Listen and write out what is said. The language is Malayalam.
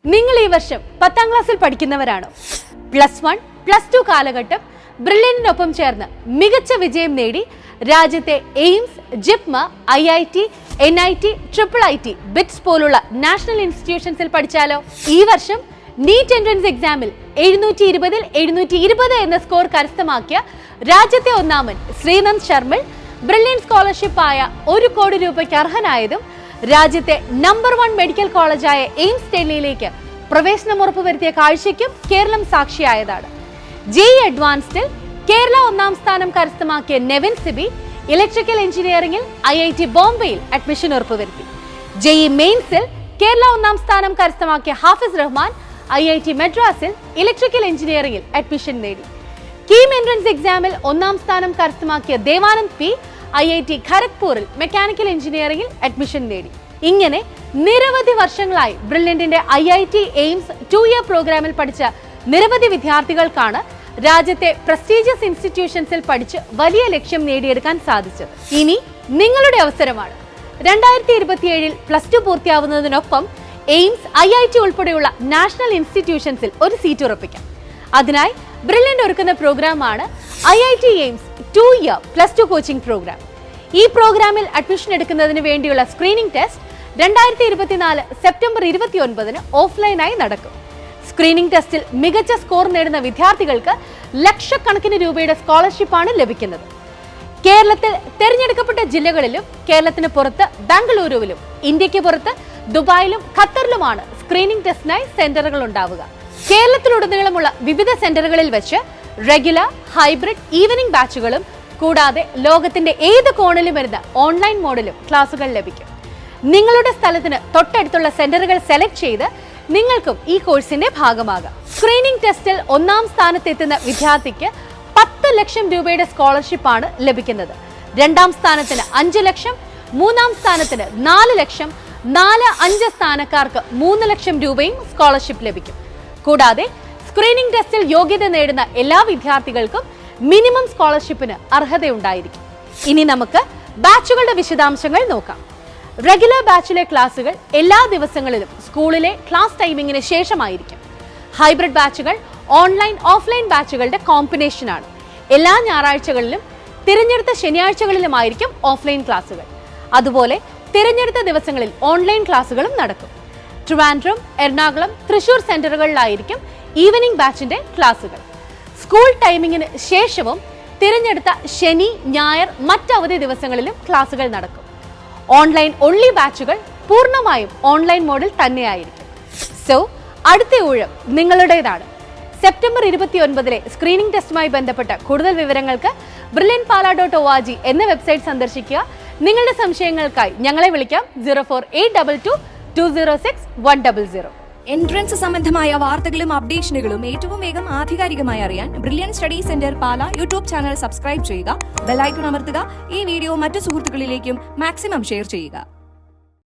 നിങ്ങൾ ഈ വർഷം 10ാം ക്ലാസ്സിൽ പഠിക്കുന്നവരാണോ? +1, +2 കാലഘട്ടം ബ്രില്യന്റിനൊപ്പം ചേർന്ന് മികച്ച വിജയം നേടി രാജ്യത്തെ AIIMS, JIPMER, IIT, NIT, IIIT, BITS പോലുള്ള നാഷണൽ ഇൻസ്റ്റിറ്റ്യൂഷൻസിൽ പഠിച്ചാലോ? ഈ വർഷം നീറ്റ് എൻട്രൻസ് എക്സാമിൽ 720ൽ 720 എന്ന സ്കോർ കരസ്ഥമാക്കിയ രാജ്യത്തെ ഒന്നാമൻ ശ്രീനന്ദ് ശർമ്മിൾ ബ്രില്യന്റ് സ്കോളർഷിപ്പ് ആയ 1 കോടി രൂപയ്ക്ക് അർഹനായതും രാജ്യത്തെ നമ്പർ 1 മെഡിക്കൽ കോളേജായ എയിംസ് ഡൽഹിയിലേക്ക് പ്രവേശനം ഉറപ്പുവരുത്തിയ കാഴ്ചയ്ക്കും കേരളം സാക്ഷിയായതാണ്. JEE അഡ്വാൻസ്ഡിൽ കേരള 1ാം സ്ഥാനം കരസ്ഥമാക്കിയ നെവിൻ സിബി ഇലക്ട്രിക്കൽ എഞ്ചിനീയറിംഗിൽ IIT ബോംബെയിൽ അഡ്മിഷൻ ഉറപ്പുവരുത്തി. JEE മെയിൻസിൽ കേരള 1ാം സ്ഥാനം കരസ്ഥമാക്കിയ ഹാഫിസ് റഹ്മാൻ IIT മദ്രാസിൽ ഇലക്ട്രിക്കൽ എഞ്ചിനീയറിംഗിൽ അഡ്മിഷൻ നേടി. കീം എൻട്രൻസ് എക്സാമിൽ 1ാം സ്ഥാനം കരസ്ഥമാക്കിയ ദേവാനന്ദ് P IIT ഖരഗ്പൂരിൽ മെക്കാനിക്കൽ എഞ്ചിനീയറിംഗിൽ അഡ്മിഷൻ നേടി. ഇങ്ങനെ നിരവധി വർഷങ്ങളായി ബ്രില്യന്റിന്റെ IIT എയിംസ് 2 ഇയർ പ്രോഗ്രാമിൽ പഠിച്ച നിരവധി വിദ്യാർത്ഥികൾക്കാണ് രാജ്യത്തെ പ്രസ്റ്റീജിയസ് ഇൻസ്റ്റിറ്റ്യൂഷൻസിൽ പഠിച്ച് വലിയ ലക്ഷ്യം നേടിയെടുക്കാൻ സാധിച്ചത്. ഇനി നിങ്ങളുടെ അവസരമാണ്. 2027ൽ +2 പൂർത്തിയാവുന്നതിനൊപ്പം എയിംസ്, IIT ഉൾപ്പെടെയുള്ള നാഷണൽ ഇൻസ്റ്റിറ്റ്യൂഷൻസിൽ ഒരു സീറ്റ് ഉറപ്പിക്കാം. അതിനായി ബ്രില്യന്റ് ഒരുക്കുന്ന പ്രോഗ്രാമാണ് IIT AIIMS 2 year +2 coaching programme. ഈ പ്രോഗ്രാമിൽ അഡ്മിഷൻ എടുക്കുന്നതിന് വേണ്ടിയുള്ള സ്ക്രീനിംഗ് ടെസ്റ്റ് 2024 സെപ്റ്റംബർ 29 ഓഫ്ലൈനായി നടക്കും. സ്ക്രീനിംഗ് ടെസ്റ്റിൽ മികച്ച സ്കോർ നേടുന്ന വിദ്യാർത്ഥികൾക്ക് ലക്ഷക്കണക്കിന് രൂപയുടെ സ്കോളർഷിപ്പാണ് ലഭിക്കുന്നത്. കേരളത്തിൽ തിരഞ്ഞെടുക്കപ്പെട്ട ജില്ലകളിലും കേരളത്തിന് പുറത്ത് ബാംഗ്ലൂരുവിലും ഇന്ത്യക്ക് പുറത്ത് ദുബായിലും ഖത്തറിലുമാണ് സ്ക്രീനിംഗ് ടെസ്റ്റിനായി സെന്ററുകൾ ഉണ്ടാവുക. കേരളത്തിലുടനീളമുള്ള വിവിധ സെന്ററുകളിൽ വെച്ച് റെഗുലർ, ഹൈബ്രിഡ്, ഈവനിംഗ് ബാച്ചുകളും കൂടാതെ ലോകത്തിന്റെ ഏത് കോണിലും വരുന്ന ഓൺലൈൻ മോഡിലും ക്ലാസുകൾ ലഭിക്കും. നിങ്ങളുടെ സ്ഥലത്തിന് തൊട്ടടുത്തുള്ള സെന്ററുകൾ സെലക്ട് ചെയ്ത് നിങ്ങൾക്കും ഈ കോഴ്സിന്റെ ഭാഗമാകാം. സ്ക്രീനിംഗ് ടെസ്റ്റിൽ 1ാം സ്ഥാനത്തെത്തുന്ന വിദ്യാർത്ഥിക്ക് 10 ലക്ഷം രൂപയുടെ സ്കോളർഷിപ്പാണ് ലഭിക്കുന്നത്. 2ാം സ്ഥാനത്തിന് 5 ലക്ഷം, 3ാം സ്ഥാനത്തിന് 4 ലക്ഷം, 4, 5 സ്ഥാനക്കാർക്ക് 3 ലക്ഷം രൂപയും സ്കോളർഷിപ്പ് ലഭിക്കും. കൂടാതെ സ്ക്രീനിംഗ് ടെസ്റ്റിൽ യോഗ്യത നേടുന്ന എല്ലാ വിദ്യാർത്ഥികൾക്കും മിനിമം സ്കോളർഷിപ്പിന് അർഹതയുണ്ടായിരിക്കും. ഇനി നമുക്ക് ബാച്ചുകളുടെ വിശദാംശങ്ങൾ നോക്കാം. റെഗുലർ ബാച്ചിലെ ക്ലാസുകൾ എല്ലാ ദിവസങ്ങളിലും സ്കൂളിലെ ക്ലാസ് ടൈമിങ്ങിന് ശേഷമായിരിക്കും. ഹൈബ്രിഡ് ബാച്ചുകൾ ഓൺലൈൻ, ഓഫ്ലൈൻ ബാച്ചുകളുടെ കോമ്പിനേഷനാണ്. എല്ലാ ഞായറാഴ്ചകളിലും തിരഞ്ഞെടുത്ത ശനിയാഴ്ചകളിലുമായിരിക്കും ഓഫ്ലൈൻ ക്ലാസുകൾ. അതുപോലെ തിരഞ്ഞെടുത്ത ദിവസങ്ങളിൽ ഓൺലൈൻ ക്ലാസുകളും നടക്കും. ട്രിവാൻഡ്രം, എറണാകുളം, തൃശൂർ സെന്ററുകളിലായിരിക്കും ഈവനിംഗ് ബാച്ചിന്റെ ക്ലാസുകൾ. സ്കൂൾ ടൈമിങ്ങിന് ശേഷവും തിരഞ്ഞെടുത്ത ശനി, ഞായർ, മറ്റവധി ദിവസങ്ങളിലും ക്ലാസുകൾ നടക്കും. ഓൺലൈൻ ഒൺലി ബാച്ചുകൾ പൂർണ്ണമായും ഓൺലൈൻ മോഡിൽ തന്നെയായിരിക്കും. സോ അടുത്ത ഊഴം നിങ്ങളുടേതാണ്. സെപ്റ്റംബർ 29 സ്ക്രീനിംഗ് ടെസ്റ്റുമായി ബന്ധപ്പെട്ട കൂടുതൽ വിവരങ്ങൾക്ക് brilliantpala.org എന്ന വെബ്സൈറ്റ് സന്ദർശിക്കുക. നിങ്ങളുടെ സംശയങ്ങൾക്കായി ഞങ്ങളെ വിളിക്കാം 0482206 എൻട്രൻസ് സംബന്ധമായ വാർത്തകളും അപ്ഡേഷനുകളും ഏറ്റവും വേഗം ആധികാരികമായി അറിയാൻ ബ്രില്യന്റ് സ്റ്റഡി സെന്റർ പാല യൂട്യൂബ് ചാനൽ സബ്സ്ക്രൈബ് ചെയ്യുക, ബെൽ ഐക്കൺ അമർത്തുക. ഈ വീഡിയോ മറ്റു സുഹൃത്തുക്കളിലേക്കും മാക്സിമം ഷെയർ ചെയ്യുക.